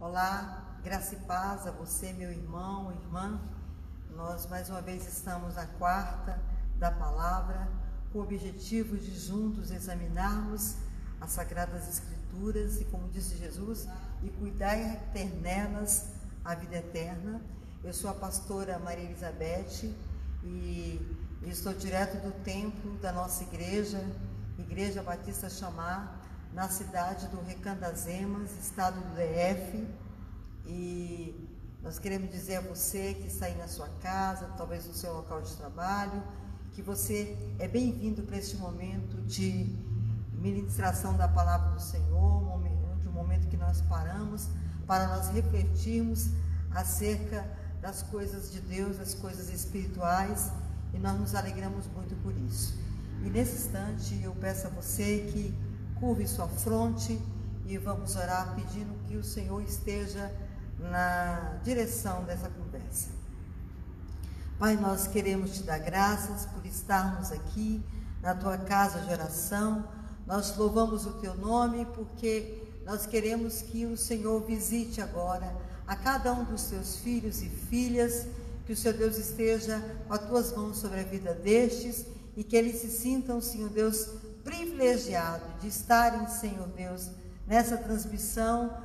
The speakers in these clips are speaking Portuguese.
Olá, graça e paz a você, meu irmão, irmã. Nós mais uma vez estamos na quarta da palavra, com o objetivo de juntos examinarmos as Sagradas Escrituras e, como disse Jesus, e cuidar e ter nelas a vida eterna. Eu sou a pastora Maria Elizabeth e estou direto do templo da nossa igreja, Igreja Batista Chamar, na cidade do Recandazemas, estado do DF, e nós queremos dizer a você que está aí na sua casa, talvez no seu local de trabalho, que você é bem-vindo para este momento de ministração da palavra do Senhor, um momento que nós paramos para nós refletirmos acerca das coisas de Deus, das coisas espirituais, e nós nos alegramos muito por isso. E nesse instante eu peço a você que curve sua fronte e vamos orar pedindo que o Senhor esteja na direção dessa conversa. Pai, nós queremos te dar graças por estarmos aqui na tua casa de oração. Nós louvamos o teu nome porque nós queremos que o Senhor visite agora a cada um dos teus filhos e filhas, que o Senhor Deus esteja com as tuas mãos sobre a vida destes e que eles se sintam, Senhor Deus, privilegiado de estarem, Senhor Deus, nessa transmissão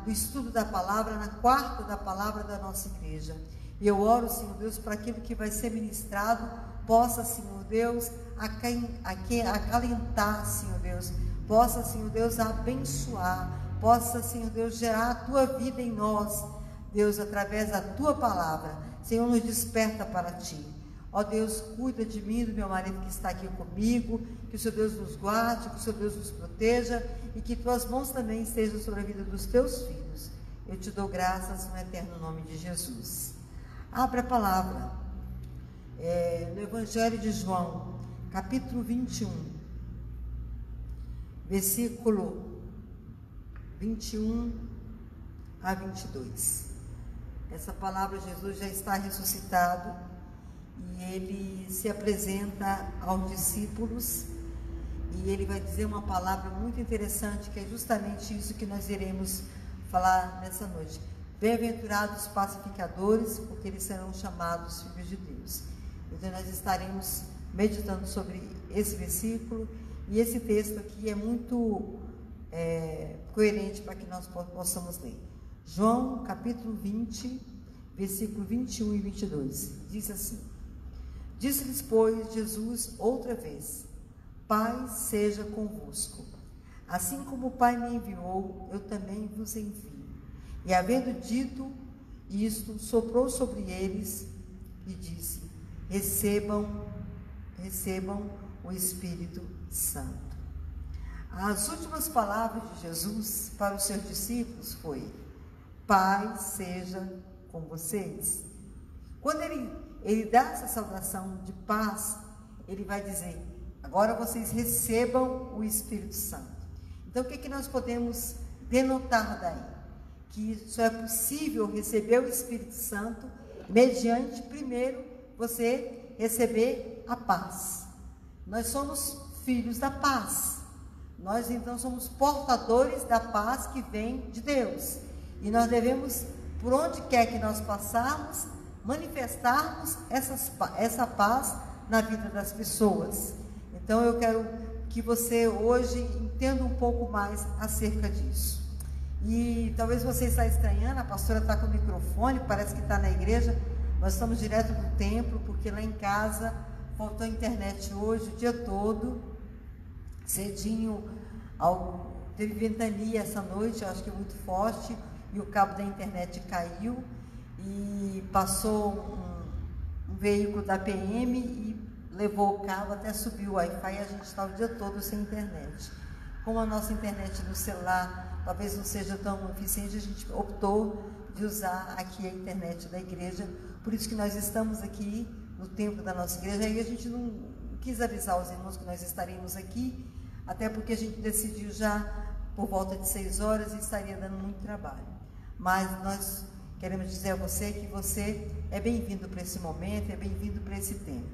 do estudo da palavra, na quarta da palavra da nossa igreja. E eu oro, Senhor Deus, para aquilo que vai ser ministrado, possa, Senhor Deus, acalentar, Senhor Deus, possa, Senhor Deus, abençoar, possa, Senhor Deus, gerar a tua vida em nós, Deus, através da tua palavra. Senhor, nos desperta para ti. Ó Deus, cuida de mim, do meu marido que está aqui comigo, que o Senhor Deus nos guarde, que o Senhor Deus nos proteja e que tuas mãos também estejam sobre a vida dos teus filhos. Eu te dou graças no eterno nome de Jesus. Abra a palavra no Evangelho de João, capítulo 21, versículo 21 a 22. Essa palavra, Jesus já está ressuscitado. E ele se apresenta aos discípulos e ele vai dizer uma palavra muito interessante, que é justamente isso que nós iremos falar nessa noite. Bem-aventurados pacificadores, porque eles serão chamados filhos de Deus. Então nós estaremos meditando sobre esse versículo, e esse texto aqui é muito coerente para que nós possamos ler. João capítulo 20, versículo 21 e 22, diz assim: Disse-lhes, pois, Jesus outra vez: Pai seja convosco. Assim como o Pai me enviou, eu também vos envio. E havendo dito isto, soprou sobre eles e disse: Recebam o Espírito Santo. As últimas palavras de Jesus para os seus discípulos foi: Pai seja com vocês. Quando ele dá essa saudação de paz, ele vai dizer: agora vocês recebam o Espírito Santo. Então o que nós podemos denotar daí? Que só é possível receber o Espírito Santo mediante, primeiro, você receber a paz. Nós somos filhos da paz. Nós então somos portadores da paz que vem de Deus. E nós devemos, por onde quer que nós passarmos, manifestarmos essa paz na vida das pessoas. Então eu quero que você hoje entenda um pouco mais acerca disso. E talvez você está estranhando, a pastora está com o microfone, parece que está na igreja. Nós estamos direto do templo, porque lá em casa faltou internet hoje o dia todo, cedinho, teve ventania essa noite, eu acho que muito forte, e o cabo da internet caiu, e passou um veículo da PM e levou o cabo até subir o Wi-Fi, e a gente está o dia todo sem internet. Como a nossa internet no celular talvez não seja tão eficiente, a gente optou de usar aqui a internet da igreja. Por isso que nós estamos aqui no templo da nossa igreja. Aí a gente não quis avisar os irmãos que nós estaríamos aqui, até porque a gente decidiu já por volta de 6 horas e estaria dando muito trabalho. Mas nós queremos dizer a você que você é bem-vindo para esse momento, é bem-vindo para esse tempo.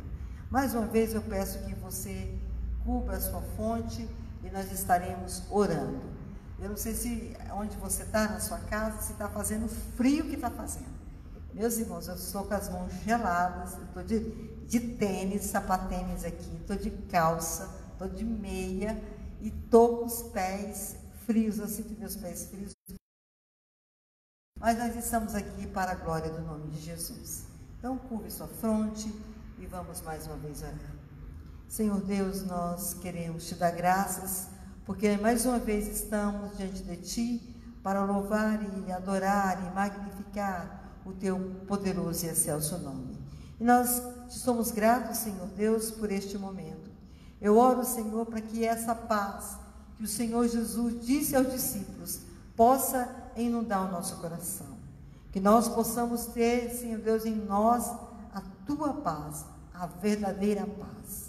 Mais uma vez eu peço que você cubra a sua fonte e nós estaremos orando. Eu não sei se onde você está, na sua casa, se está fazendo frio que está fazendo. Meus irmãos, eu estou com as mãos geladas, eu estou de tênis, sapatênis aqui, estou de calça, estou de meia e estou com os pés frios, eu sinto meus pés frios. Mas nós estamos aqui para a glória do nome de Jesus. Então, curve sua fronte e vamos mais uma vez orar. Senhor Deus, nós queremos te dar graças, porque mais uma vez estamos diante de Ti para louvar e adorar e magnificar o Teu poderoso e excelso nome. E nós te somos gratos, Senhor Deus, por este momento. Eu oro, Senhor, para que essa paz que o Senhor Jesus disse aos discípulos possa inundar o nosso coração. Que nós possamos ter, Senhor Deus, em nós a Tua paz, a verdadeira paz.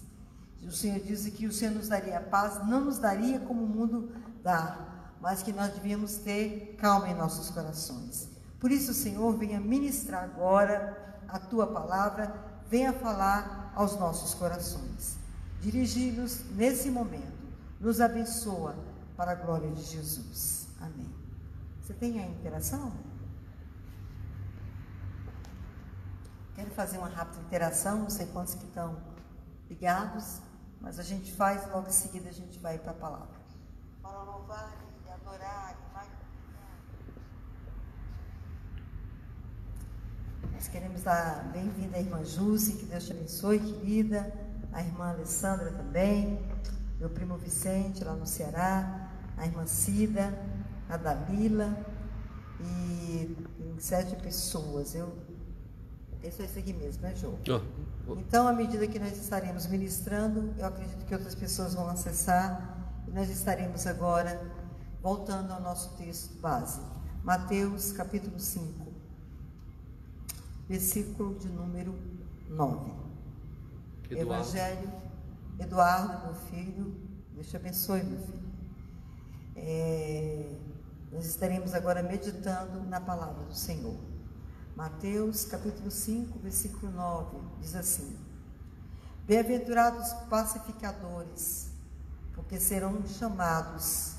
O Senhor disse que o Senhor nos daria paz, não nos daria como o mundo dá, mas que nós devíamos ter calma em nossos corações. Por isso, Senhor, venha ministrar agora a Tua palavra, venha falar aos nossos corações. Dirigi-nos nesse momento, nos abençoa para a glória de Jesus. Amém. Você tem a interação? Quero fazer uma rápida interação, não sei quantos que estão ligados, mas a gente faz e logo em seguida a gente vai para a palavra. Para louvar e adorar e magnificar. Nós queremos dar bem-vinda à irmã Jússi, que Deus te abençoe, querida, a irmã Alessandra também, meu primo Vicente lá no Ceará, a irmã Cida, a Dalila, e tem 7 pessoas. É só isso aqui mesmo, né, Jô? Então, à medida que nós estaremos ministrando, eu acredito que outras pessoas vão acessar, e nós estaremos agora voltando ao nosso texto base. Mateus, capítulo 5, versículo de número 9. Evangelho, Eduardo, meu filho, Deus te abençoe, meu filho. Nós estaremos agora meditando na palavra do Senhor. Mateus, capítulo 5, versículo 9, diz assim: Bem-aventurados pacificadores, porque serão chamados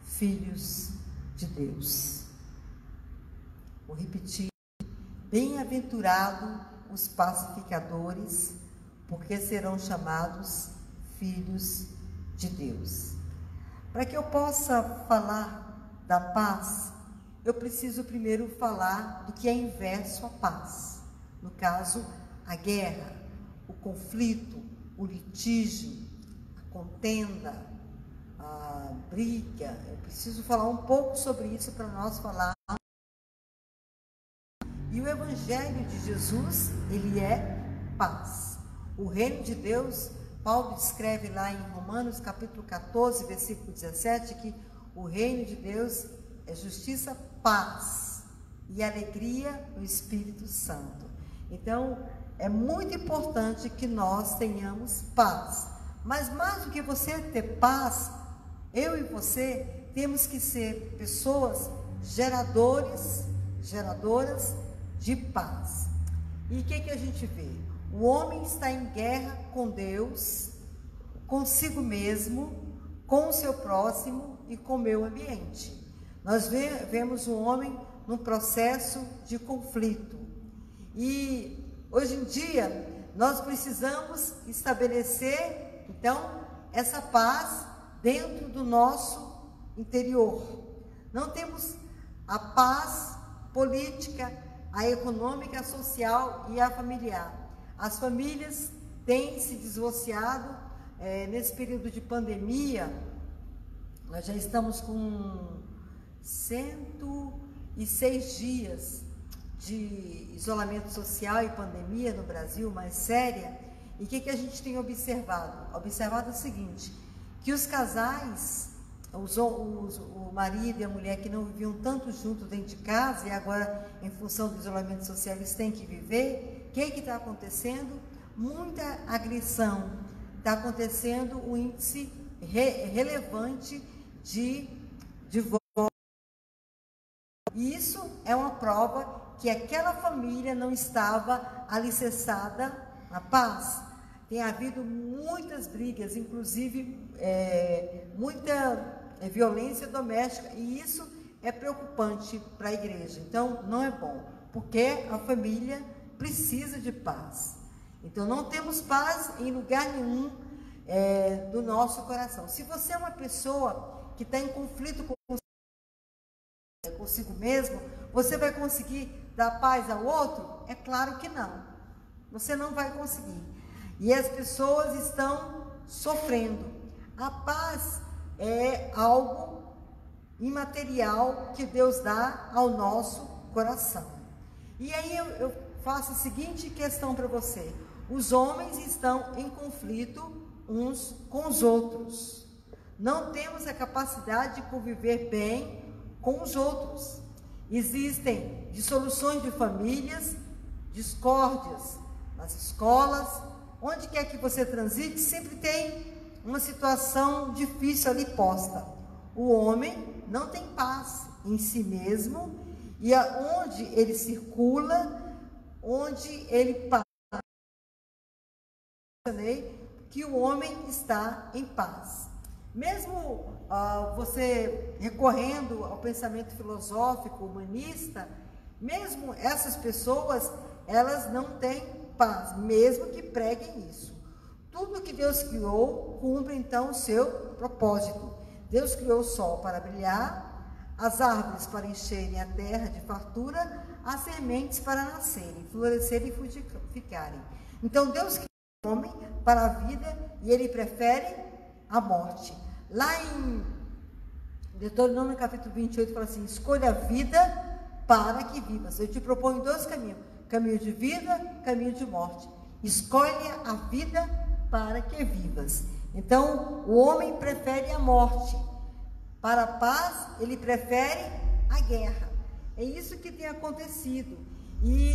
filhos de Deus. Vou repetir: Bem-aventurados os pacificadores, porque serão chamados filhos de Deus. Para que eu possa falar da paz, eu preciso primeiro falar do que é inverso à paz. No caso, a guerra, o conflito, o litígio, a contenda, a briga. Eu preciso falar um pouco sobre isso para nós falar. E o Evangelho de Jesus, ele é paz. O reino de Deus, Paulo descreve lá em Romanos capítulo 14, versículo 17, que o reino de Deus é justiça, paz e alegria no Espírito Santo. Então, é muito importante que nós tenhamos paz. Mas mais do que você ter paz, eu e você temos que ser pessoas geradoras de paz. E o que a gente vê? O homem está em guerra com Deus, consigo mesmo, com o seu próximo e com o meio ambiente. Nós vemos o homem num processo de conflito. E hoje em dia, nós precisamos estabelecer, então, essa paz dentro do nosso interior. Não temos a paz política, a econômica, a social e a familiar. As famílias têm se divorciado. Nesse período de pandemia, nós já estamos com 106 dias de isolamento social e pandemia no Brasil, mais séria. E o que a gente tem observado? Observado o seguinte, que os casais, o marido e a mulher que não viviam tanto juntos dentro de casa e agora, em função do isolamento social, eles têm que viver. O que está acontecendo? Muita agressão. Está acontecendo um índice relevante de divórcio. E isso é uma prova que aquela família não estava alicerçada na paz. Tem havido muitas brigas, inclusive muita é violência doméstica, e isso é preocupante para a igreja. Então, não é bom, porque a família precisa de paz. Então, não temos paz em lugar nenhum do nosso coração. Se você é uma pessoa que está em conflito consigo mesmo, você vai conseguir dar paz ao outro? É claro que não. Você não vai conseguir. E as pessoas estão sofrendo. A paz é algo imaterial que Deus dá ao nosso coração. E aí eu faço a seguinte questão para você: os homens estão em conflito uns com os outros. Não temos a capacidade de conviver bem com os outros. Existem dissoluções de famílias, discórdias nas escolas, onde quer que você transite, sempre tem uma situação difícil ali posta. O homem não tem paz em si mesmo, e aonde ele circula, onde ele passa, que o homem está em paz. Mesmo você recorrendo ao pensamento filosófico, humanista, mesmo essas pessoas, elas não têm paz, mesmo que preguem isso. Tudo que Deus criou cumpre então o seu propósito. Deus criou o sol para brilhar, as árvores para encherem a terra de fartura, as sementes para nascerem, florescerem e frutificarem. Então Deus criou o homem para a vida e ele prefere a morte. Lá em Deuteronômio capítulo 28 fala assim: escolha a vida para que vivas. Eu te proponho dois caminhos: caminho de vida, caminho de morte. Escolha a vida para que vivas. Então o homem prefere a morte. Para a paz, ele prefere a guerra. É isso que tem acontecido. E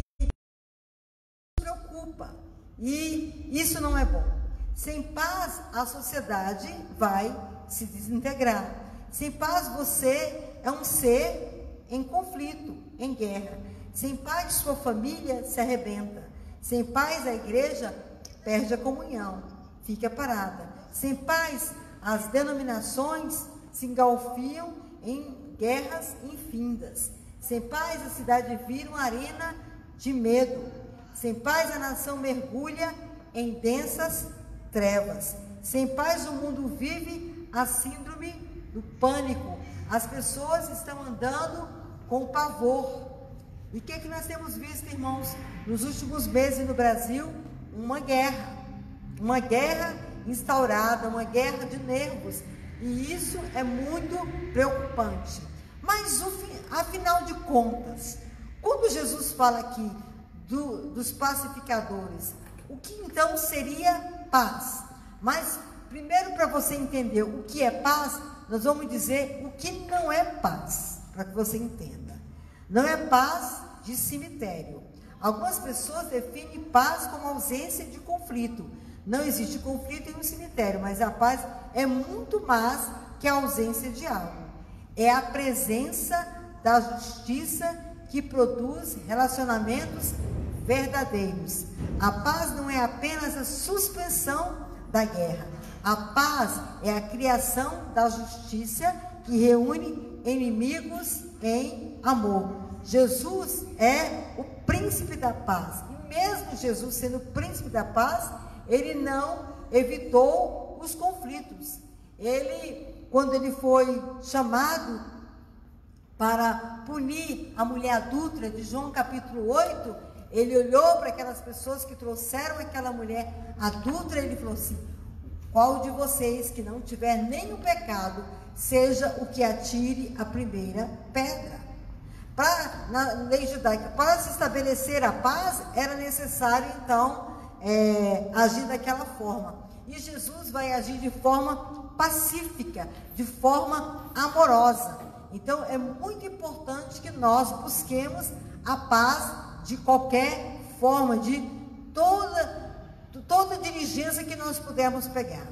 preocupa. E isso não é bom. Sem paz, a sociedade vai se desintegrar. Sem paz, você é um ser em conflito, em guerra. Sem paz, sua família se arrebenta. Sem paz, a igreja perde a comunhão, fica parada. Sem paz, as denominações se engalfiam em guerras infindas. Sem paz, a cidade vira uma arena de medo. Sem paz, a nação mergulha em densas trevas. Sem paz, o mundo vive a síndrome do pânico. As pessoas estão andando com pavor. E o que nós temos visto, irmãos, nos últimos meses no Brasil? Uma guerra instaurada, uma guerra de nervos. E isso é muito preocupante. Mas, afinal de contas, quando Jesus fala aqui dos pacificadores, o que então seria paz? Mas, primeiro, para você entender o que é paz, nós vamos dizer o que não é paz, para que você entenda. Não é paz de cemitério. Algumas pessoas definem paz como ausência de conflito. Não existe conflito em um cemitério, mas a paz é muito mais que a ausência de algo. É a presença da justiça que produz relacionamentos verdadeiros. A paz não é apenas a suspensão da guerra. A paz é a criação da justiça que reúne inimigos em amor. Jesus é o príncipe da paz. E mesmo Jesus sendo o príncipe da paz, ele não evitou os conflitos. Quando ele foi chamado para punir a mulher adúltera de João capítulo 8, ele olhou para aquelas pessoas que trouxeram aquela mulher adúltera e ele falou assim: qual de vocês que não tiver nenhum pecado, seja o que atire a primeira pedra. Na lei judaica, para se estabelecer a paz, era necessário então agir daquela forma. E Jesus vai agir de forma pacífica, de forma amorosa. Então é muito importante que nós busquemos a paz de qualquer forma, de toda diligência que nós pudermos pegar.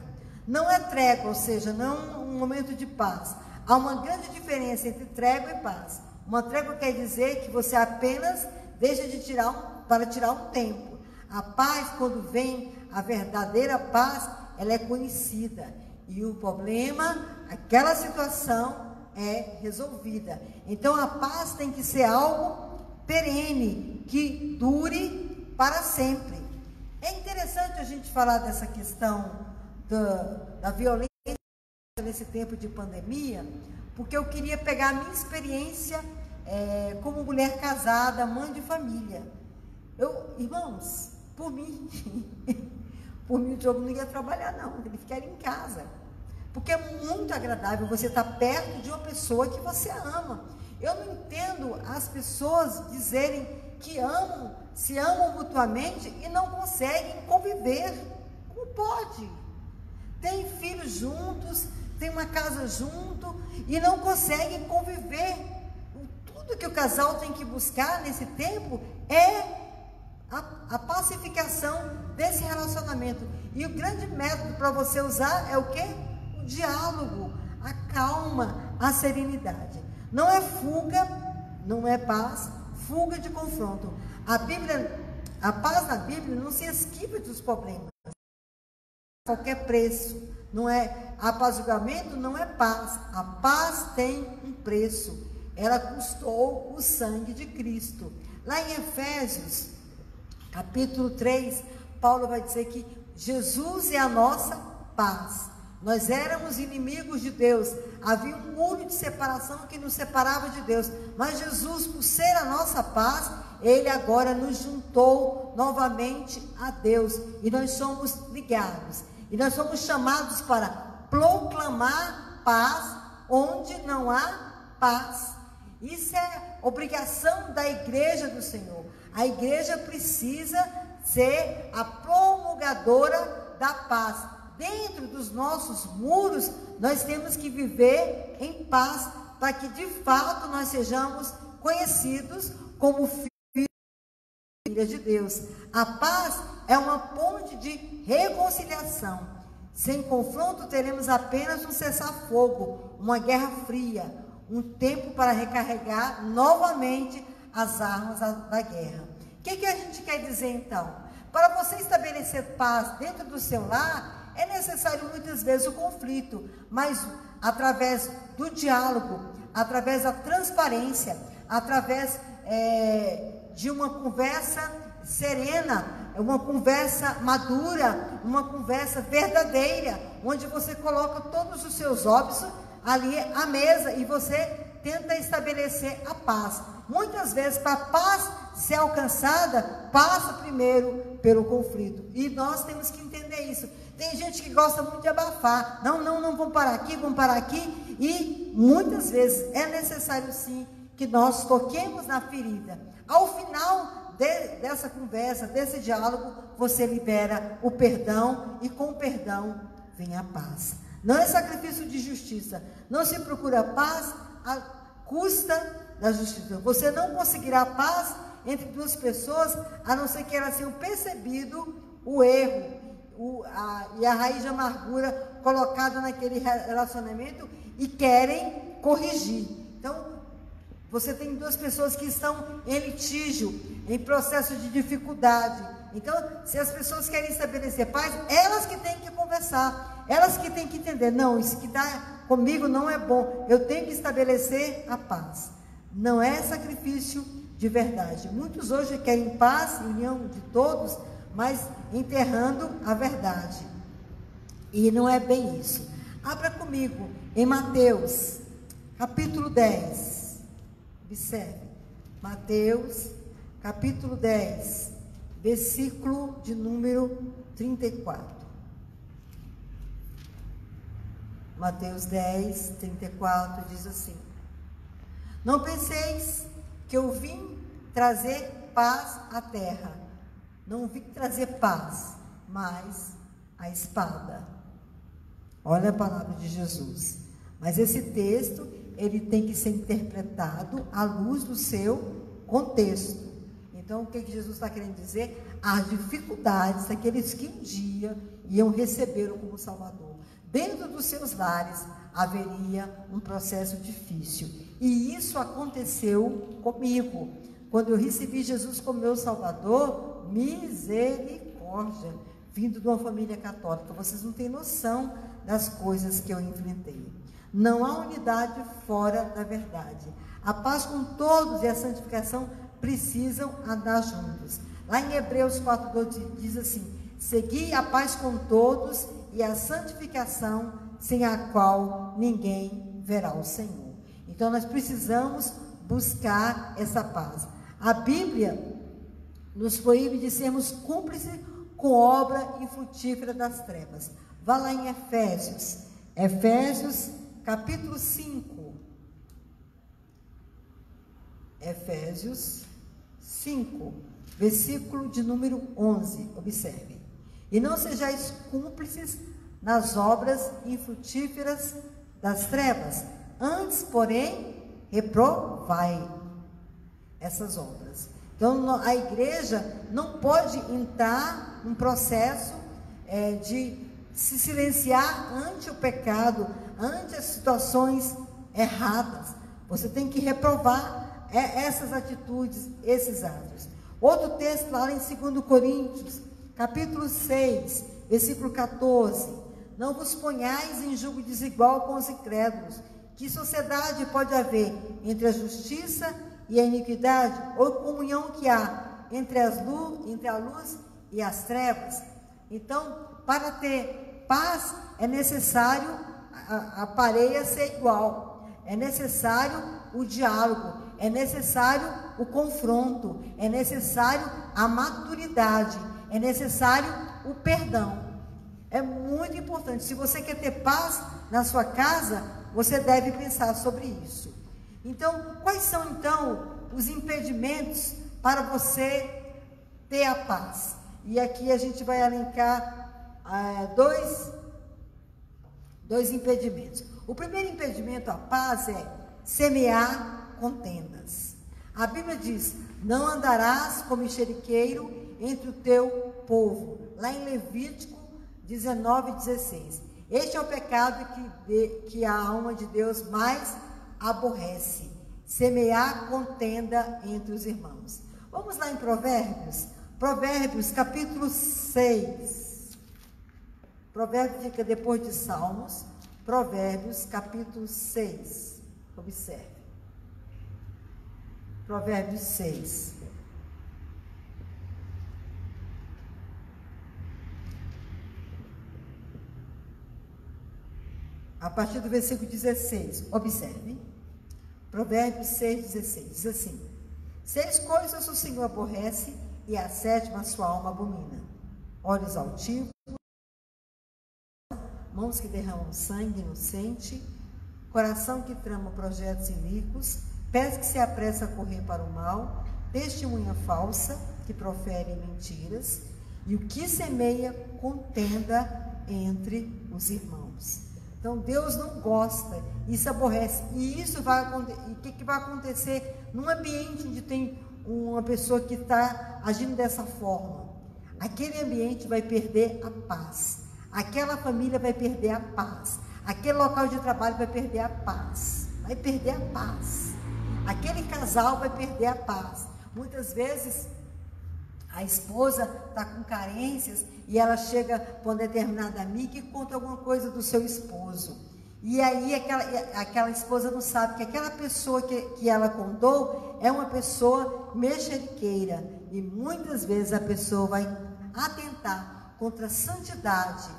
Não é trégua, ou seja, não um momento de paz. Há uma grande diferença entre trégua e paz. Uma trégua quer dizer que você apenas deixa de para tirar um tempo. A paz, quando vem, a verdadeira paz, ela é conhecida. e o problema, aquela situação é resolvida. Então a paz tem que ser algo perene, que dure para sempre. É interessante a gente falar dessa questão da violência nesse tempo de pandemia, porque eu queria pegar a minha experiência como mulher casada, mãe de família. Irmãos, por mim o Diogo não ia trabalhar não, ele ficaria em casa, porque é muito agradável você estar perto de uma pessoa que você ama. Eu não entendo as pessoas dizerem que amam, se amam mutuamente e não conseguem conviver. Como pode? Tem filhos juntos, tem uma casa junto e não conseguem conviver. Tudo que o casal tem que buscar nesse tempo é a pacificação desse relacionamento. E o grande método para você usar é o quê? O diálogo, a calma, a serenidade. Não é fuga, não é paz, fuga de confronto. A paz na Bíblia não se esquiva dos problemas. Qualquer preço, não é apaziguamento, não é paz. A paz tem um preço. Ela custou o sangue de Cristo. Lá em Efésios, capítulo 3, Paulo vai dizer que Jesus é a nossa paz. Nós éramos inimigos de Deus, havia um muro de separação que nos separava de Deus, mas Jesus, por ser a nossa paz, Ele agora nos juntou novamente a Deus, e nós somos ligados, e nós somos chamados para proclamar paz onde não há paz. Isso é obrigação da igreja do Senhor. A igreja precisa ser a promulgadora da paz. Dentro dos nossos muros, nós temos que viver em paz, para que de fato nós sejamos conhecidos como filhos e filhas de Deus. A paz é uma ponte de reconciliação. Sem confronto, teremos apenas um cessar-fogo, uma guerra fria, um tempo para recarregar novamente as armas da guerra. O que a gente quer dizer então? Para você estabelecer paz dentro do seu lar, é necessário muitas vezes o conflito, mas através do diálogo, através da transparência, através de uma conversa serena, uma conversa madura, uma conversa verdadeira, onde você coloca todos os seus óbitos ali à mesa e você tenta estabelecer a paz. Muitas vezes, para a paz ser alcançada, passa primeiro pelo conflito, e nós temos que entender isso. Tem gente que gosta muito de abafar, não, vamos parar aqui, e muitas vezes é necessário sim que nós toquemos na ferida. Ao final dessa conversa, desse diálogo, você libera o perdão, e com o perdão vem a paz. Não é sacrifício de justiça, não se procura paz à custa da justiça. Você não conseguirá paz entre duas pessoas, a não ser que elas tenham percebido o erro, e a raiz de amargura colocada naquele relacionamento e querem corrigir. Então, você tem duas pessoas que estão em litígio, em processo de dificuldade. Então, se as pessoas querem estabelecer paz, elas que têm que conversar, elas que têm que entender, não, isso que está comigo não é bom, eu tenho que estabelecer a paz. Não é sacrifício de verdade. Muitos hoje querem paz, união de todos, mas enterrando a verdade. E não é bem isso. Abra comigo em Mateus, capítulo 10. Observe. Mateus, capítulo 10, versículo de número 34. Mateus 10, 34 diz assim: não penseis que eu vim trazer paz à terra. Não vim trazer paz, mas a espada. Olha a palavra de Jesus. Mas esse texto, ele tem que ser interpretado à luz do seu contexto. Então, o que Jesus está querendo dizer? As dificuldades daqueles que um dia iam recebê-lo como Salvador. Dentro dos seus lares haveria um processo difícil. E isso aconteceu comigo. Quando eu recebi Jesus como meu Salvador, misericórdia, vindo de uma família católica. Vocês não têm noção das coisas que eu enfrentei. Não há unidade fora da verdade. A paz com todos e a santificação precisam andar juntos. Lá em Hebreus 4:12 diz assim: segui a paz com todos e a santificação, sem a qual ninguém verá o Senhor. Então nós precisamos buscar essa paz. A Bíblia nos proíbe de sermos cúmplices com obra infrutífera das trevas. Vá lá em Efésios capítulo 5. Efésios 5, versículo de número 11. Observe. E não sejais cúmplices nas obras infrutíferas das trevas, antes, porém, reprovai essas obras. Então, a igreja não pode entrar num processo de se silenciar ante o pecado, ante as situações erradas. Você tem que reprovar essas atitudes, esses atos. Outro texto lá em 2 Coríntios, capítulo 6, versículo 14. Não vos ponhais em julgo desigual com os incrédulos. Que sociedade pode haver entre a justiça e a iniquidade? Ou comunhão que há entre a luz e as trevas? Então, para ter paz, é necessário a pareia ser igual. É necessário o diálogo. É necessário o confronto. É necessário a maturidade. É necessário o perdão. É muito importante. Se você quer ter paz na sua casa, você deve pensar sobre isso. Então, quais são então os impedimentos para você ter a paz? E aqui a gente vai elencar dois impedimentos. O primeiro impedimento à paz é semear contendas. A Bíblia diz: não andarás como mexeriqueiro entre o teu povo. Lá em Levítico 19:16. Este é o pecado que a alma de Deus mais aborrece: semear contenda entre os irmãos. Vamos lá em Provérbios capítulo 6. Provérbios fica depois de Salmos. Provérbios capítulo 6. Observe. Provérbios 6. A partir do versículo 16, observe. Provérbios 6:16, diz assim: 6 coisas o Senhor aborrece, e a 7ª a sua alma abomina: olhos altivos, mãos que derramam sangue inocente, coração que trama projetos iníquos, pés que se apressam a correr para o mal, testemunha falsa, que profere mentiras, e o que semeia contenda entre os irmãos. Então, Deus não gosta, isso aborrece. E isso vai acontecer. E o que vai acontecer num ambiente onde tem uma pessoa que está agindo dessa forma? Aquele ambiente vai perder a paz. Aquela família vai perder a paz. Aquele local de trabalho vai perder a paz. Vai perder a paz. Aquele casal vai perder a paz. Muitas vezes a esposa está com carências e ela chega para uma determinada amiga e conta alguma coisa do seu esposo. E aí aquela esposa não sabe que aquela pessoa que ela contou é uma pessoa mexeriqueira. E muitas vezes a pessoa vai atentar contra a santidade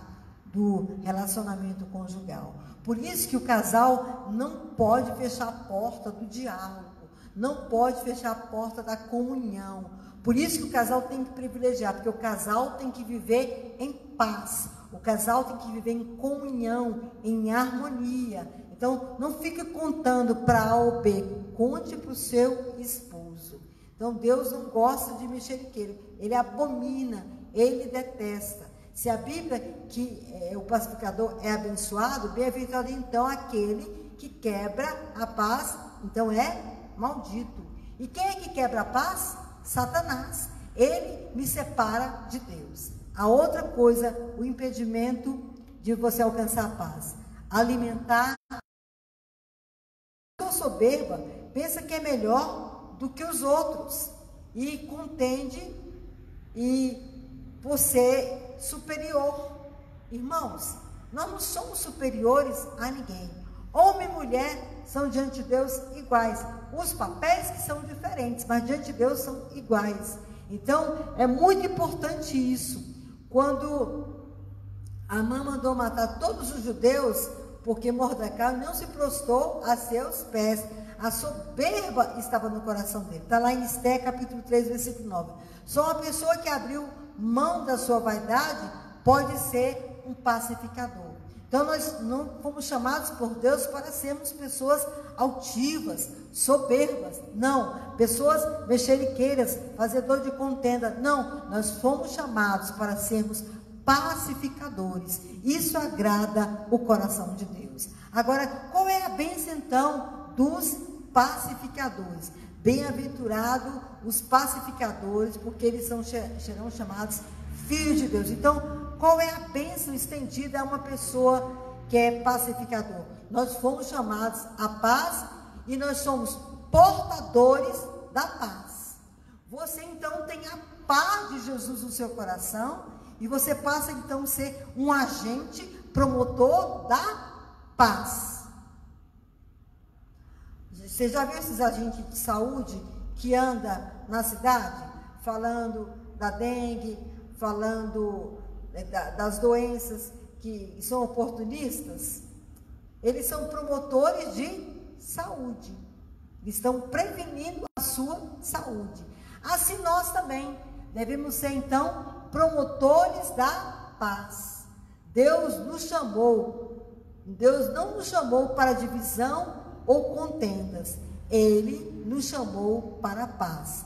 do relacionamento conjugal. Por isso que o casal não pode fechar a porta do diálogo, não pode fechar a porta da comunhão. Por isso que o casal tem que privilegiar, porque o casal tem que viver em paz, o casal tem que viver em comunhão, em harmonia. Então, não fique contando para A ou B, conte para o seu esposo. Então, Deus não gosta de mexeriqueiro, Ele abomina, Ele detesta. Se a Bíblia, que o pacificador é abençoado, bem-aventurado então aquele que quebra a paz, então é maldito. E quem é que quebra a paz? Satanás. Ele me separa de Deus. A outra coisa, o impedimento de você alcançar a paz: alimentar. A soberba pensa que é melhor do que os outros e contende e por ser superior. Irmãos, Nós não somos superiores a ninguém. Homem e mulher são diante de Deus iguais. Os papéis que são diferentes, mas diante de Deus são iguais. Então, é muito importante isso. Quando Amã mandou matar todos os judeus, porque Mordecai não se prostrou a seus pés. A soberba estava no coração dele. Está lá em Esté, capítulo 3, versículo 9. Só uma pessoa que abriu mão da sua vaidade pode ser um pacificador. Então, nós não fomos chamados por Deus para sermos pessoas altivas, soberbas. Não. Pessoas mexeriqueiras, fazedor de contenda. Não. Nós fomos chamados para sermos pacificadores. Isso agrada o coração de Deus. Agora, qual é a bênção, então, dos pacificadores? Bem-aventurados os pacificadores, porque eles serão chamados filhos de Deus. Então, qual é a bênção estendida a uma pessoa que é pacificador? Nós fomos chamados à paz e nós somos portadores da paz. Você então tem a paz de Jesus no seu coração e você passa então a ser um agente promotor da paz. Você já viu esses agentes de saúde que andam na cidade falando da dengue, falando das doenças que são oportunistas? Eles são promotores de saúde. Eles estão prevenindo a sua saúde. Assim nós também devemos ser então promotores da paz. Deus nos chamou. Deus não nos chamou para divisão ou contendas. Ele nos chamou para a paz.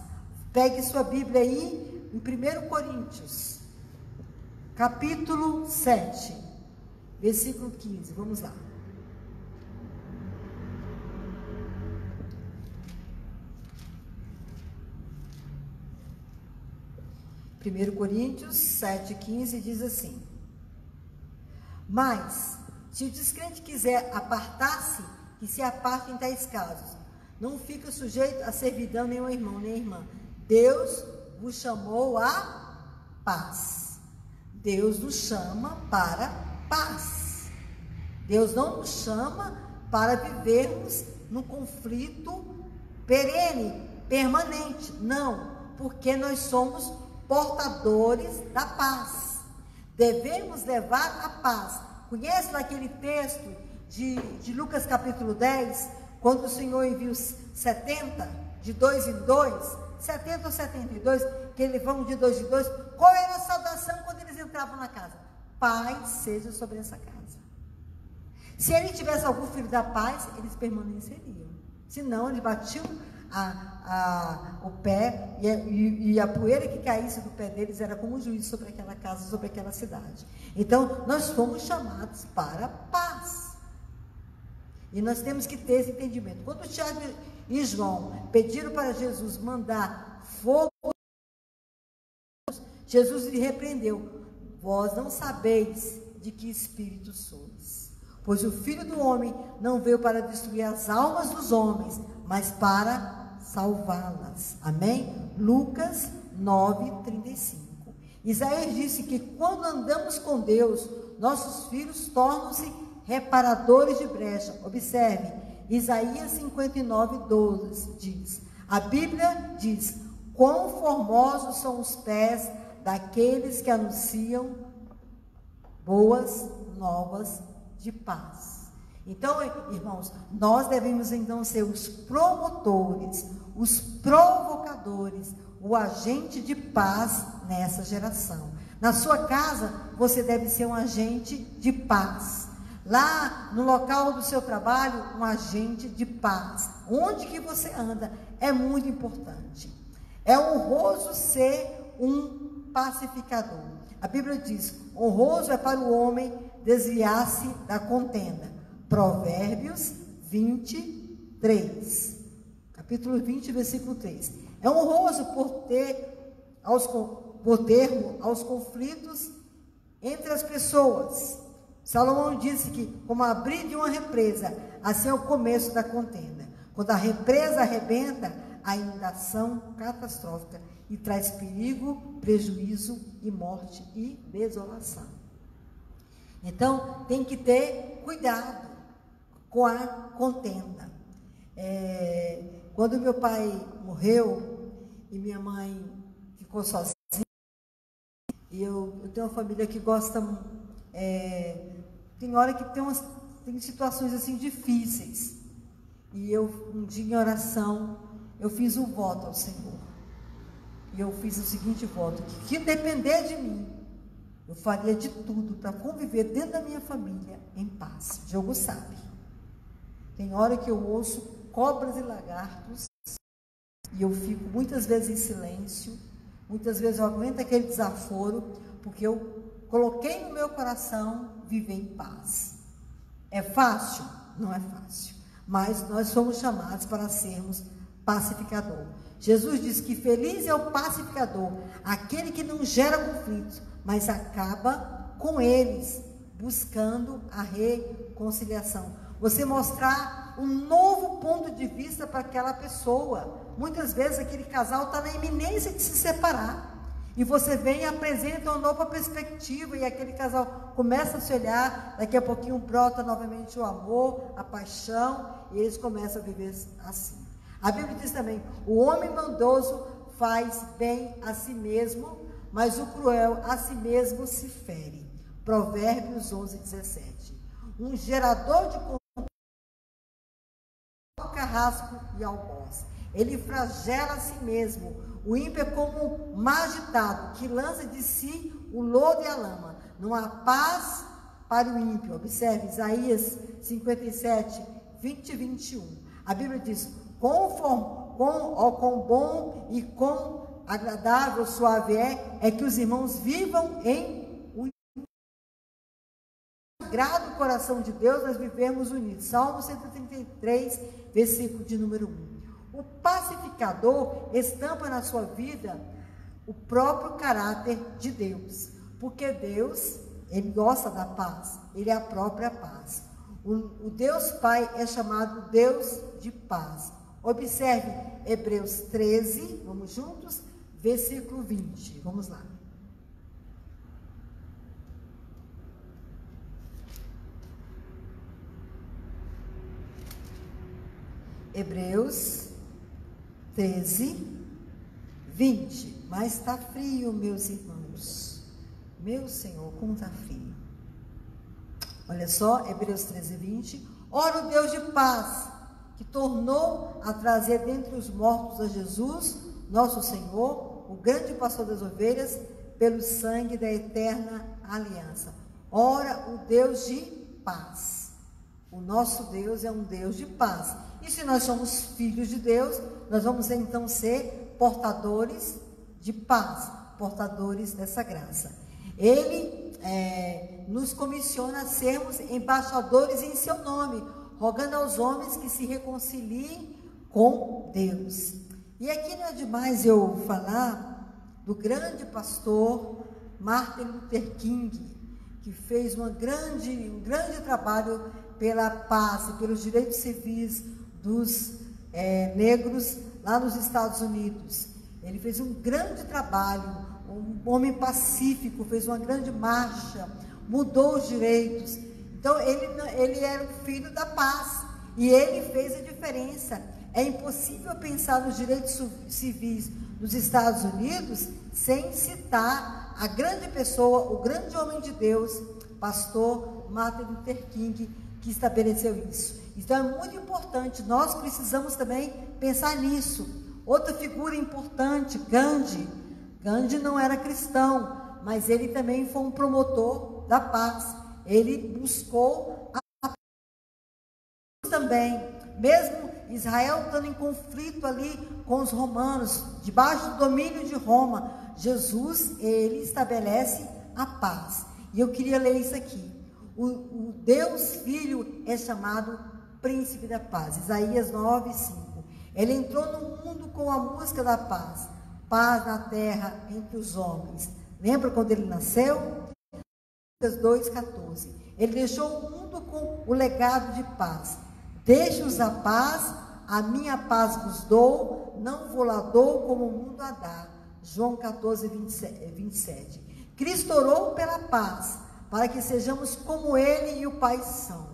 Pegue sua Bíblia aí em 1 Coríntios, capítulo 7, versículo 15. Vamos lá. Primeiro Coríntios 7,15 diz assim: mas, se o descrente quiser apartar-se, que se aparte em tais casos. Não fica sujeito a servidão nem ao irmão, nem à irmã. Deus vos chamou a paz. Deus nos chama para paz. Deus não nos chama para vivermos no conflito perene, permanente. Não, porque nós somos portadores da paz. Devemos levar a paz. Conhece naquele texto de Lucas capítulo 10, quando o Senhor enviou os 70, de 2 em 2, 70 ou 72, que eles vão de 2 em 2, qual era a saudação quando eles entravam na casa? Paz seja sobre essa casa. Se ele tivesse algum filho da paz, eles permaneceriam. Senão, eles batiam o pé, e a poeira que caísse do pé deles era como um juízo sobre aquela casa, sobre aquela cidade. Então, nós fomos chamados para a paz. E nós temos que ter esse entendimento. Quando Tiago e João pediram para Jesus mandar fogo, Jesus lhe repreendeu: vós não sabeis de que espírito sois, pois o Filho do Homem não veio para destruir as almas dos homens, mas para salvá-las. Amém? Lucas 9:35. Isaías disse que quando andamos com Deus, nossos filhos tornam-se reparadores de brecha. Observe, Isaías 59:12 diz, a Bíblia diz: quão formosos são os pés daqueles que anunciam boas novas de paz. Então, irmãos, nós devemos então ser os promotores, os provocadores, o agente de paz nessa geração. Na sua casa, você deve ser um agente de paz. Lá no local do seu trabalho, um agente de paz. Onde que você anda é muito importante. É honroso ser um pacificador. A Bíblia diz: honroso é para o homem desviar-se da contenda. Provérbios 23, capítulo 20, versículo 3. É honroso por termo aos conflitos entre as pessoas. Salomão disse que, como abrir de uma represa, assim é o começo da contenda. Quando a represa arrebenta, a inundação catastrófica e traz perigo, prejuízo e morte e desolação. Então, tem que ter cuidado com a contenda. Quando meu pai morreu e minha mãe ficou sozinha, e eu tenho uma família que gosta, tem hora que tem situações assim difíceis, e eu, um dia em oração, eu fiz um voto ao Senhor, e eu fiz o seguinte voto, que depender de mim, eu faria de tudo para conviver dentro da minha família em paz. Diogo sabe, tem hora que eu ouço cobras e lagartos, e eu fico muitas vezes em silêncio, muitas vezes eu aguento aquele desaforo, porque eu coloquei no meu coração viver em paz. É fácil? Não é fácil, mas nós somos chamados para sermos pacificador. Jesus diz que feliz é o pacificador, aquele que não gera conflitos, mas acaba com eles, buscando a reconciliação. Você mostrar um novo ponto de vista para aquela pessoa. Muitas vezes aquele casal está na iminência de se separar, e você vem e apresenta uma nova perspectiva, e aquele casal começa a se olhar, daqui a pouquinho brota novamente o amor, a paixão, e eles começam a viver assim. A Bíblia diz também, o homem maldoso faz bem a si mesmo, mas o cruel a si mesmo se fere. Provérbios 11:17. Um gerador de carrasco e algoz. Ele flagela a si mesmo. O ímpio é como um mar agitado, que lança de si o lodo e a lama. Não há paz para o ímpio. Observe Isaías 57, 20 e 21. A Bíblia diz, quão bom e quão agradável, suave é que os irmãos vivam em sagrado coração de Deus, nós vivemos unidos. Salmo 133, versículo de número 1. O pacificador estampa na sua vida o próprio caráter de Deus, porque Deus, Ele gosta da paz, Ele é a própria paz. O Deus Pai é chamado Deus de paz. Observe Hebreus 13, vamos juntos, versículo 20, vamos lá. Hebreus 13, 20. Mas está frio, meus irmãos. Meu Senhor, como está frio. Olha só, Hebreus 13, 20. Ora, o Deus de paz, que tornou a trazer dentre os mortos a Jesus, nosso Senhor, o grande pastor das ovelhas, pelo sangue da eterna aliança. Ora, o Deus de paz. O nosso Deus é um Deus de paz. E se nós somos filhos de Deus, nós vamos então ser portadores de paz, portadores dessa graça. Ele nos comissiona a sermos embaixadores em seu nome, rogando aos homens que se reconciliem com Deus. E aqui não é demais eu falar do grande pastor Martin Luther King, que fez um grande trabalho pela paz e pelos direitos civis dos negros lá nos Estados Unidos. Ele fez um grande trabalho, um homem pacífico, fez uma grande marcha, mudou os direitos. Então ele era um filho da paz e ele fez a diferença. É impossível pensar nos direitos civis dos Estados Unidos sem citar a grande pessoa, o grande homem de Deus, pastor Martin Luther King, que estabeleceu isso. Então é muito importante, nós precisamos também pensar nisso. Outra figura importante, Gandhi. Gandhi não era cristão, mas ele também foi um promotor da paz. Ele buscou a paz também, mesmo Israel estando em conflito ali com os romanos, debaixo do domínio de Roma, Jesus, ele estabelece a paz. E eu queria ler isso aqui. O Deus Filho é chamado Príncipe da Paz. Isaías 9, 5. Ele entrou no mundo com a música da paz. Paz na terra entre os homens. Lembra quando ele nasceu? Lucas 2, 14. Ele deixou o mundo com o legado de paz. Deixe-os a paz, a minha paz vos dou, não vou lá dou como o mundo a dá. João 14, 27. Cristo orou pela paz, para que sejamos como Ele e o Pai são.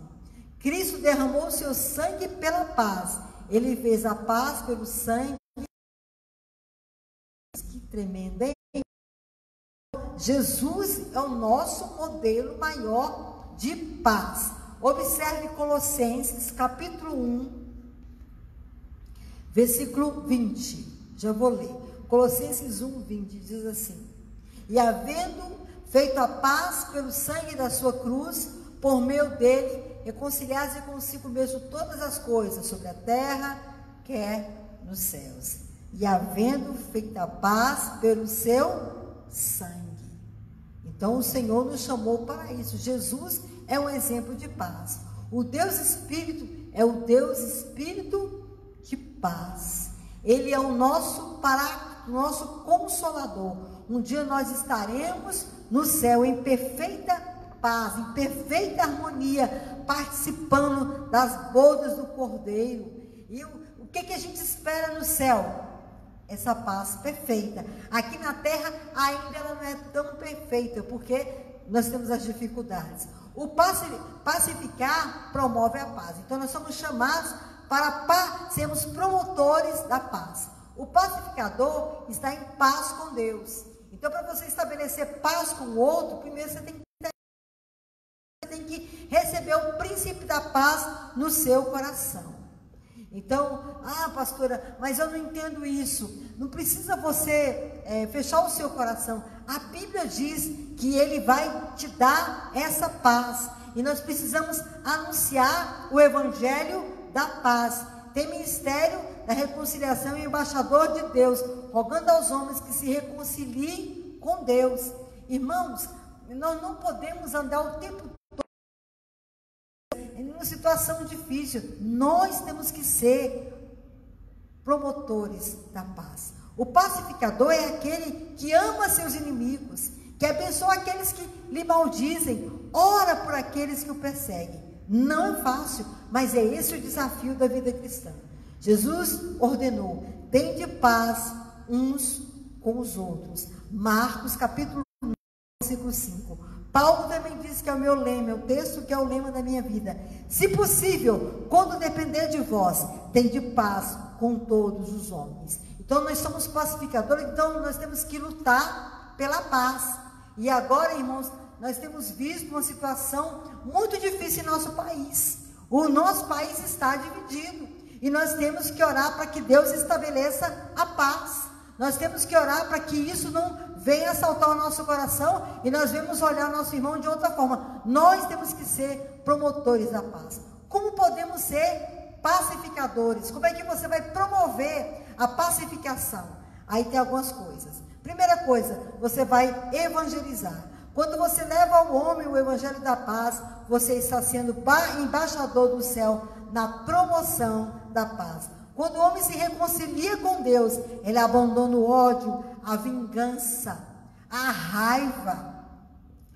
Cristo derramou seu sangue pela paz. Ele fez a paz pelo sangue. Que tremendo, hein? Jesus é o nosso modelo maior de paz. Observe Colossenses capítulo 1, versículo 20. Já vou ler. Colossenses 1, 20 diz assim: e havendo feito a paz pelo sangue da sua cruz, por meio dele, reconciliar-se consigo mesmo todas as coisas, sobre a terra, quer nos céus. E havendo feito a paz pelo seu sangue. Então o Senhor nos chamou para isso. Jesus é um exemplo de paz. O Deus Espírito é o Deus Espírito de paz. Ele é o nosso paráclito, nosso consolador. Um dia nós estaremos no céu em perfeita paz, em perfeita harmonia, participando das bodas do Cordeiro. E o que a gente espera no céu? Essa paz perfeita. Aqui na terra ainda ela não é tão perfeita, porque nós temos as dificuldades. O pacificar promove a paz. Então nós somos chamados para sermos promotores da paz. O pacificador está em paz com Deus. Então, para você estabelecer paz com o outro, primeiro você tem que receber o princípio da paz no seu coração. Então, pastora, mas eu não entendo isso. Não precisa você fechar o seu coração. A Bíblia diz que Ele vai te dar essa paz. E nós precisamos anunciar o Evangelho da paz. Tem ministério da reconciliação e embaixador de Deus, rogando aos homens que se reconciliem com Deus. Irmãos, nós não podemos andar o tempo todo em uma situação difícil. Nós temos que ser promotores da paz. O pacificador é aquele que ama seus inimigos, que abençoa aqueles que lhe maldizem, ora por aqueles que o perseguem. Não é fácil, mas é esse o desafio da vida cristã. Jesus ordenou: tende paz uns com os outros. Marcos capítulo 9, versículo 5. Paulo também diz que é o meu lema, é o texto que é o lema da minha vida. Se possível, quando depender de vós, tende paz com todos os homens. Então nós somos pacificadores, então nós temos que lutar pela paz. E agora, irmãos, nós temos visto uma situação muito difícil em nosso país. O nosso país está dividido. E nós temos que orar para que Deus estabeleça a paz. Nós temos que orar para que isso não venha assaltar o nosso coração e nós vamos olhar o nosso irmão de outra forma. Nós temos que ser promotores da paz. Como podemos ser pacificadores? Como é que você vai promover a pacificação? Aí tem algumas coisas. Primeira coisa, você vai evangelizar. Quando você leva ao homem o evangelho da paz, você está sendo embaixador do céu na promoção da paz. Quando o homem se reconcilia com Deus, ele abandona o ódio, a vingança, a raiva,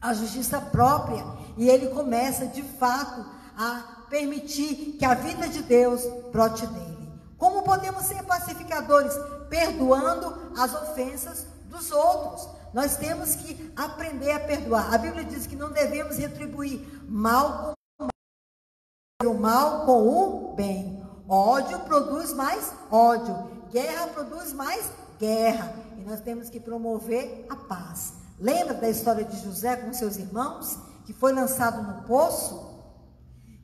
a justiça própria, e ele começa de fato a permitir que a vida de Deus brote nele. Como podemos ser pacificadores? Perdoando as ofensas dos outros. Nós temos que aprender a perdoar. A Bíblia diz que não devemos retribuir mal com o mal com o bem. Ódio produz mais ódio. Guerra produz mais guerra. E nós temos que promover a paz. Lembra da história de José com seus irmãos? Que foi lançado no poço?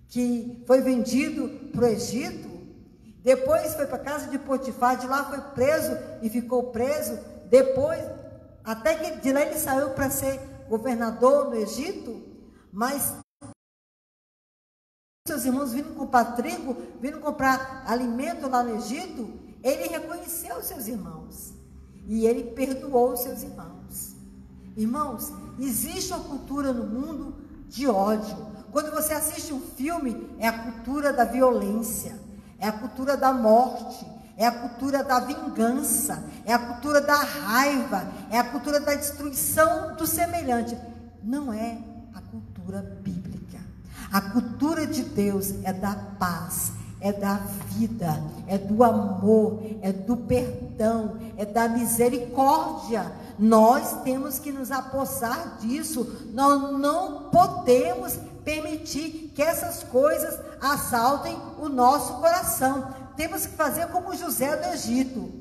Que foi vendido para o Egito? Depois foi para a casa de Potifar. De lá foi preso e ficou preso. Depois, até que de lá ele saiu para ser governador no Egito. Mas seus irmãos vindo comprar trigo, vindo comprar alimento lá no Egito, ele reconheceu os seus irmãos e ele perdoou os seus irmãos. Irmãos, existe uma cultura no mundo de ódio. Quando você assiste um filme, é a cultura da violência, é a cultura da morte, é a cultura da vingança, é a cultura da raiva, é a cultura da destruição do semelhante. Não é a cultura bíblica. A cultura de Deus é da paz, é da vida, é do amor, é do perdão, é da misericórdia. Nós temos que nos apossar disso. Nós não podemos permitir que essas coisas assaltem o nosso coração. Temos que fazer como José do Egito,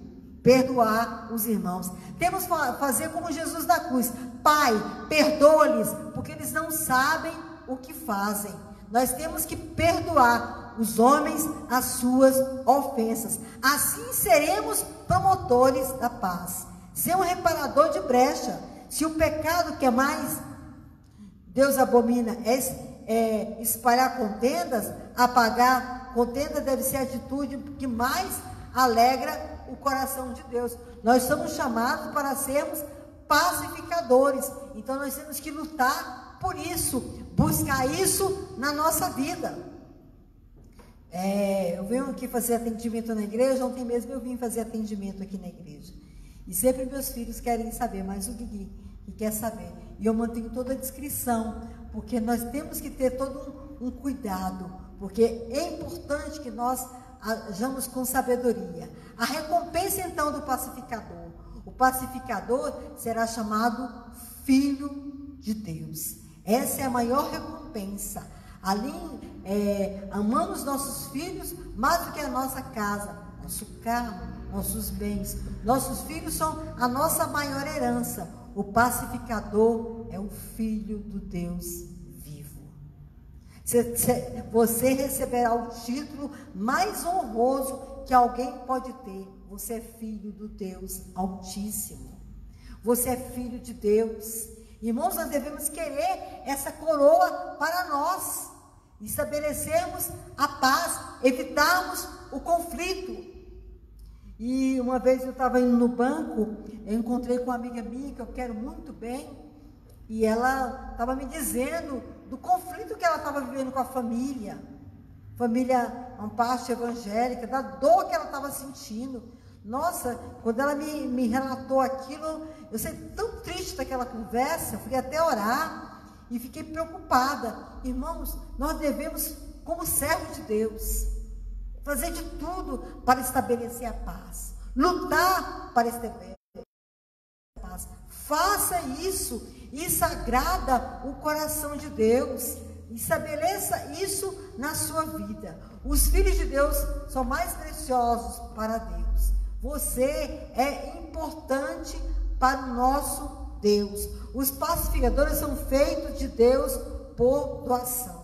perdoar os irmãos. Temos que fazer como Jesus da cruz: Pai, perdoa-lhes, porque eles não sabem o que fazem. Nós temos que perdoar os homens as suas ofensas. Assim seremos promotores da paz. Ser um reparador de brecha. Se o pecado que mais Deus abomina é espalhar contendas, apagar contenda deve ser a atitude que mais alegra o coração de Deus. Nós somos chamados para sermos pacificadores. Então nós temos que lutar por isso, buscar isso na nossa vida. Eu venho aqui fazer atendimento na igreja. Ontem mesmo eu vim fazer atendimento aqui na igreja, e sempre meus filhos querem saber, mas o Guigui que quer saber, e eu mantenho toda a descrição, porque nós temos que ter todo um cuidado, porque é importante que nós ajamos com sabedoria. A recompensa então do pacificador: o pacificador será chamado filho de Deus. Essa é a maior recompensa. Ali amamos nossos filhos mais do que a nossa casa, nosso carro, nossos bens. Nossos filhos são a nossa maior herança. O pacificador é o filho do Deus vivo. Você receberá o título mais honroso que alguém pode ter. Você é filho do Deus Altíssimo. Você é filho de Deus. Irmãos, nós devemos querer essa coroa para nós, estabelecermos a paz, evitarmos o conflito. E uma vez eu estava indo no banco, eu encontrei com uma amiga minha que eu quero muito bem, e ela estava me dizendo do conflito que ela estava vivendo com a família, uma parte evangélica, da dor que ela estava sentindo. Nossa, quando ela me relatou aquilo, eu saí tão triste daquela conversa, eu fui até orar e fiquei preocupada. Irmãos, nós devemos, como servos de Deus, fazer de tudo para estabelecer a paz, lutar para estabelecer a paz. Faça isso, isso agrada o coração de Deus. Estabeleça isso na sua vida. Os filhos de Deus são mais preciosos para Deus. Você é importante para o nosso Deus. Os pacificadores são feitos de Deus por doação.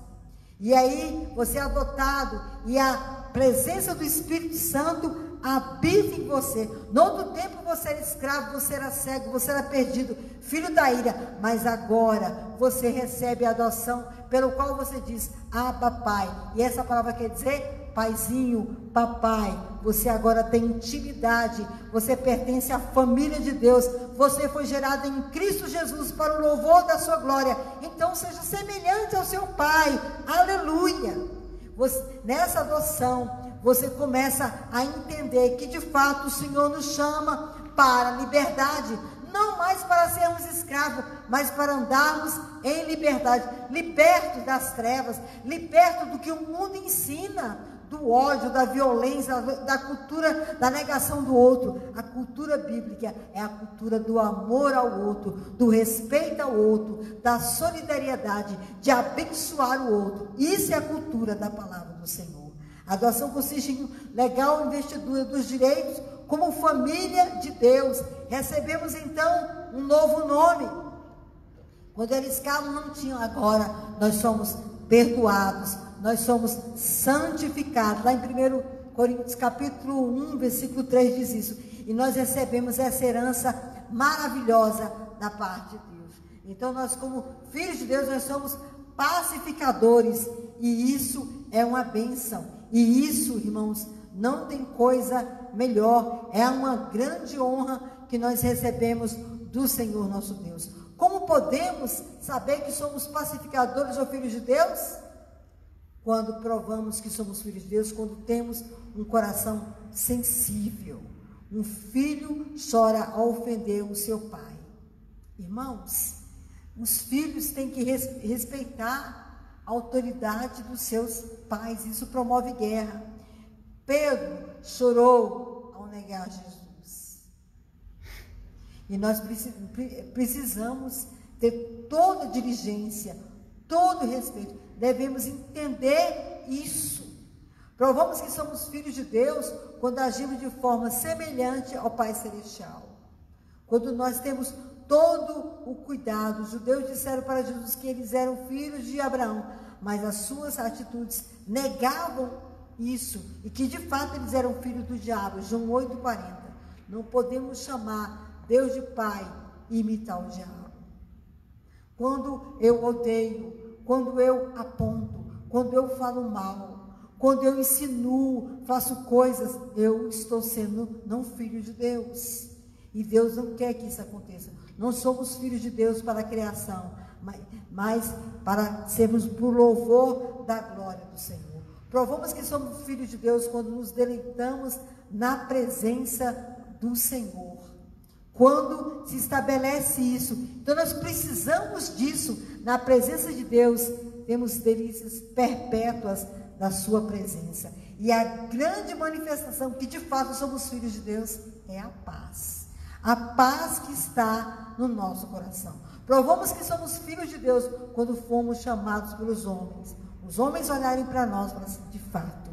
E aí você é adotado, e a presença do Espírito Santo habita em você. No outro tempo você era escravo, você era cego, você era perdido, filho da ira, mas agora você recebe a adoção, pelo qual você diz: Abba, Pai. E essa palavra quer dizer paizinho, papai. Você agora tem intimidade, você pertence à família de Deus, você foi gerado em Cristo Jesus para o louvor da sua glória. Então seja semelhante ao seu Pai. Aleluia. Nessa adoção você começa a entender que de fato o Senhor nos chama para a liberdade, não mais para sermos escravos, mas para andarmos em liberdade, libertos das trevas, libertos do que o mundo ensina, do ódio, da violência, da cultura da negação do outro. A cultura bíblica é a cultura do amor ao outro, do respeito ao outro, da solidariedade, de abençoar o outro. Isso é a cultura da palavra do Senhor. A adoção consiste em legal investidura dos direitos como família de Deus. Recebemos então um novo nome. Quando eles escravos não tinham, agora nós somos perdoados, nós somos santificados. Lá em 1 Coríntios capítulo 1, versículo 3 diz isso. E nós recebemos essa herança maravilhosa da parte de Deus. Então nós, como filhos de Deus, nós somos pacificadores, e isso é uma bênção. E isso, irmãos, não tem coisa melhor. É uma grande honra que nós recebemos do Senhor nosso Deus. Como podemos saber que somos pacificadores ou filhos de Deus? Quando provamos que somos filhos de Deus, quando temos um coração sensível. Um filho chora ao ofender o seu pai. Irmãos, os filhos têm que respeitar a autoridade dos seus pais. Isso promove guerra. Pedro chorou ao negar Jesus. E nós precisamos ter toda diligência, todo respeito. Devemos entender isso. Provamos que somos filhos de Deus quando agimos de forma semelhante ao Pai Celestial. Quando nós temos todo o cuidado. Os judeus disseram para Jesus que eles eram filhos de Abraão, mas as suas atitudes negavam isso, e que de fato eles eram filhos do diabo. João 8,40. Não podemos chamar Deus de Pai e imitar o diabo. Quando eu odeio, quando eu aponto, quando eu falo mal, quando eu insinuo, faço coisas, eu estou sendo não filho de Deus. E Deus não quer que isso aconteça. Não somos filhos de Deus para a criação, mas para sermos por louvor da glória do Senhor. Provamos que somos filhos de Deus quando nos deleitamos na presença do Senhor. Quando se estabelece isso. Então nós precisamos disso. Na presença de Deus, temos delícias perpétuas da sua presença. E a grande manifestação que de fato somos filhos de Deus é a paz. A paz que está no nosso coração. Provamos que somos filhos de Deus quando fomos chamados pelos homens. Os homens olharem para nós e falarem assim, de fato,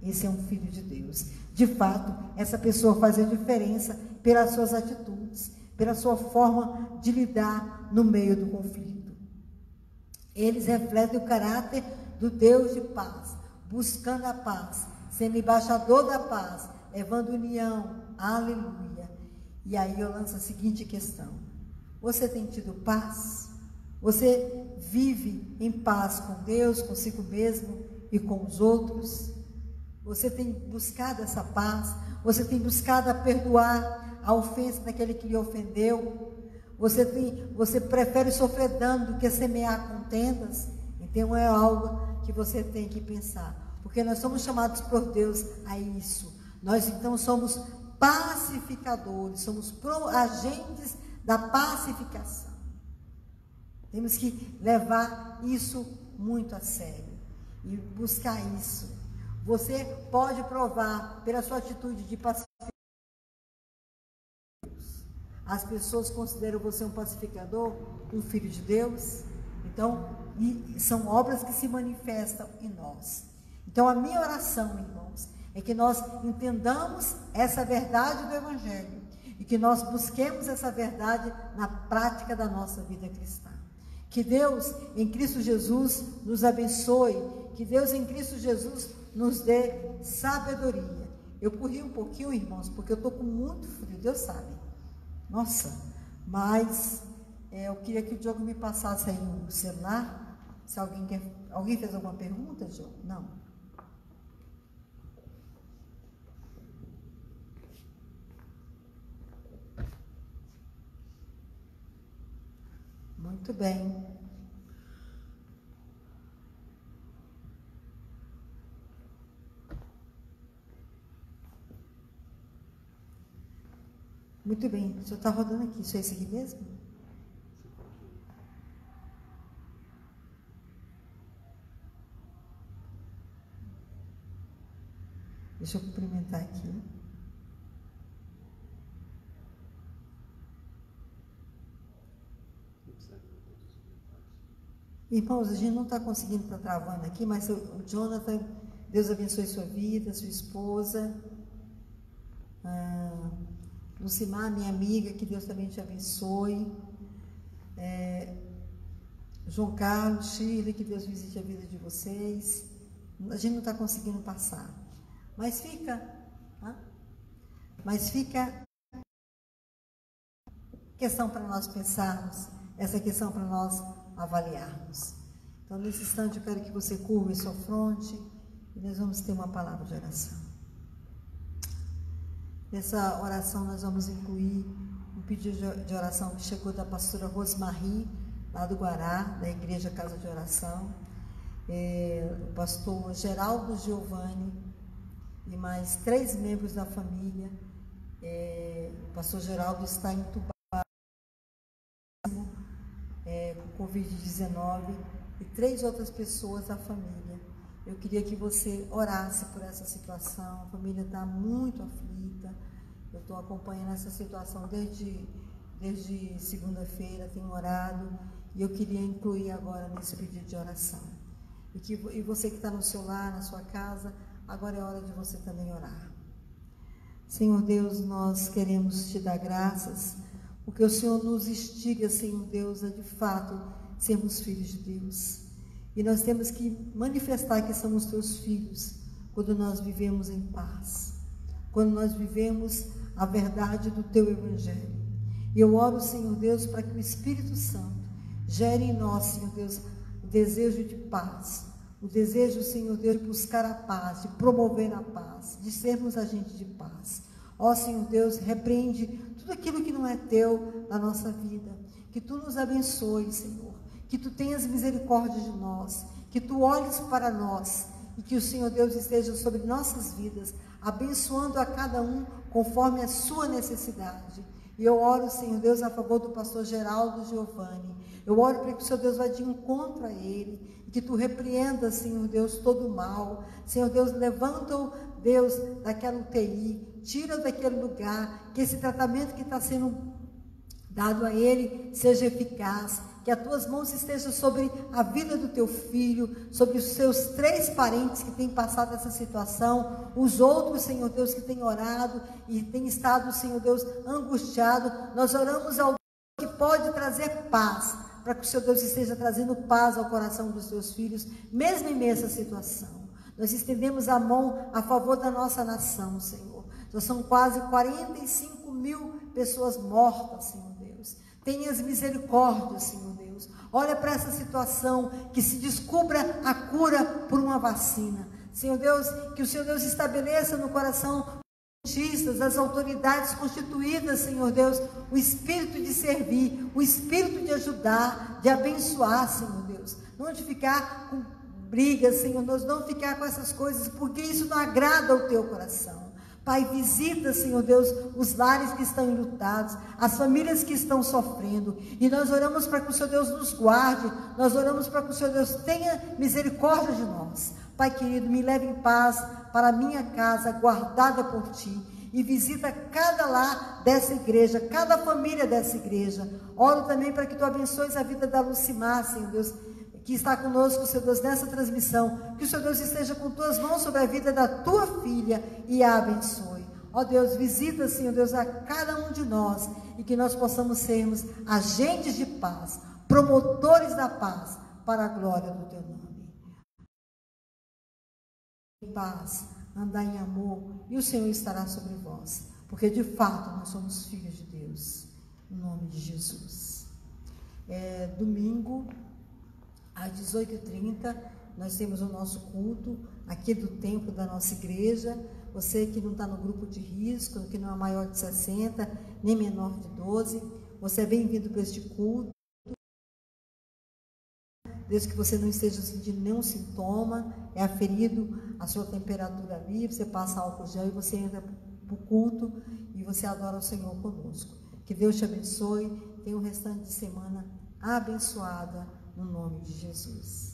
esse é um filho de Deus. De fato, essa pessoa faz a diferença pelas suas atitudes, pela sua forma de lidar no meio do conflito. Eles refletem o caráter do Deus de paz, buscando a paz, sendo embaixador da paz, levando união. Aleluia. E aí eu lanço a seguinte questão: você tem tido paz? Você vive em paz com Deus, consigo mesmo e com os outros? Você tem buscado essa paz? Você tem buscado a perdoar a ofensa daquele que lhe ofendeu? Você prefere sofrer dano do que semear contendas? Então é algo que você tem que pensar, porque nós somos chamados por Deus a isso. Nós então somos pacificadores, somos agentes da pacificação. Temos que levar isso muito a sério e buscar isso. Você pode provar pela sua atitude de pacificação. As pessoas consideram você um pacificador, um filho de Deus. Então, são obras que se manifestam em nós. Então, a minha oração, irmãos, é que nós entendamos essa verdade do Evangelho e que nós busquemos essa verdade na prática da nossa vida cristã. Que Deus, em Cristo Jesus, nos abençoe. Que Deus, em Cristo Jesus, nos dê sabedoria. Eu corri um pouquinho, irmãos, porque eu estou com muito frio, Deus sabe. Nossa, mas eu queria que o Diogo me passasse aí o celular. Se alguém fez alguma pergunta, Diogo? Não. Muito bem. Muito bem. O senhor está rodando aqui. Isso é esse aqui mesmo? Deixa eu cumprimentar aqui. Irmãos, a gente não está conseguindo, estar travando aqui, mas o Jonathan, Deus abençoe sua vida, sua esposa. Lucimar, minha amiga, que Deus também te abençoe. João Carlos, Shirley, que Deus visite a vida de vocês. A gente não está conseguindo passar. Mas fica questão para nós pensarmos, essa questão para nós avaliarmos. Então, nesse instante, eu quero que você curva sua fronte e nós vamos ter uma palavra de oração. Nessa oração, nós vamos incluir um pedido de oração que chegou da pastora Rosmarie, lá do Guará, da Igreja Casa de Oração, o pastor Geraldo Giovanni e mais 3 membros da família. O pastor Geraldo está entubado com Covid-19 e 3 outras pessoas da família. Eu queria que você orasse por essa situação. A família está muito aflita. Eu estou acompanhando essa situação desde segunda-feira, tenho orado, e eu queria incluir agora nesse pedido de oração. E você que está no seu lar, na sua casa, agora é hora de você também orar. Senhor Deus, nós queremos te dar graças, porque o Senhor nos instiga, Senhor Deus, a de fato sermos filhos de Deus. E nós temos que manifestar que somos teus filhos quando nós vivemos em paz, quando nós vivemos a verdade do teu evangelho. E eu oro, Senhor Deus, para que o Espírito Santo gere em nós, Senhor Deus, o desejo de paz, o desejo, Senhor Deus, de buscar a paz, de promover a paz, de sermos agentes de paz. Ó Senhor Deus, repreende tudo aquilo que não é teu na nossa vida, que tu nos abençoe, Senhor, que tu tenhas misericórdia de nós, que tu olhes para nós e que o Senhor Deus esteja sobre nossas vidas, abençoando a cada um conforme a sua necessidade. E eu oro, Senhor Deus, a favor do pastor Geraldo Giovanni. Eu oro para que o Senhor Deus vá de encontro a ele, e que tu repreenda, Senhor Deus, todo o mal. Senhor Deus, levanta-o, Deus, daquela UTI, tira daquele lugar, que esse tratamento que está sendo dado a ele seja eficaz, que as tuas mãos estejam sobre a vida do teu filho, sobre os seus 3 parentes que têm passado essa situação, os outros, Senhor Deus, que têm orado e têm estado, Senhor Deus, angustiado. Nós oramos ao Deus que pode trazer paz, para que o Senhor Deus esteja trazendo paz ao coração dos teus filhos, mesmo em meio a essa situação. Nós estendemos a mão a favor da nossa nação, Senhor. Já são quase 45 mil pessoas mortas, Senhor Deus. Tenhas misericórdia, Senhor Deus. Olha para essa situação, que se descubra a cura por uma vacina. Senhor Deus, que o Senhor Deus estabeleça no coração dos cientistas, das autoridades constituídas, Senhor Deus, o espírito de servir, o espírito de ajudar, de abençoar, Senhor Deus. Não de ficar com brigas, Senhor Deus, não ficar com essas coisas, porque isso não agrada ao teu coração. Pai, visita, Senhor Deus, os lares que estão enlutados, as famílias que estão sofrendo, e nós oramos para que o Senhor Deus nos guarde, nós oramos para que o Senhor Deus tenha misericórdia de nós. Pai querido, me leve em paz para a minha casa, guardada por Ti, e visita cada lar dessa igreja, cada família dessa igreja. Oro também para que Tu abençoes a vida da Lucimar, Senhor Deus, que está conosco, Senhor Deus, nessa transmissão, que o Senhor Deus esteja com tuas mãos sobre a vida da tua filha e a abençoe. Ó Deus, visita, Senhor Deus, a cada um de nós, e que nós possamos sermos agentes de paz, promotores da paz, para a glória do teu nome. Em paz, andar em amor, e o Senhor estará sobre vós, porque de fato nós somos filhos de Deus, em nome de Jesus. Domingo, às 18h30, nós temos o nosso culto aqui do templo da nossa igreja. Você que não está no grupo de risco, que não é maior de 60, nem menor de 12, você é bem-vindo para este culto. Desde que você não esteja sentindo nenhum sintoma, é aferido a sua temperatura ali, você passa álcool gel e você entra para o culto e você adora o Senhor conosco. Que Deus te abençoe, tenha um restante de semana abençoada, no nome de Jesus.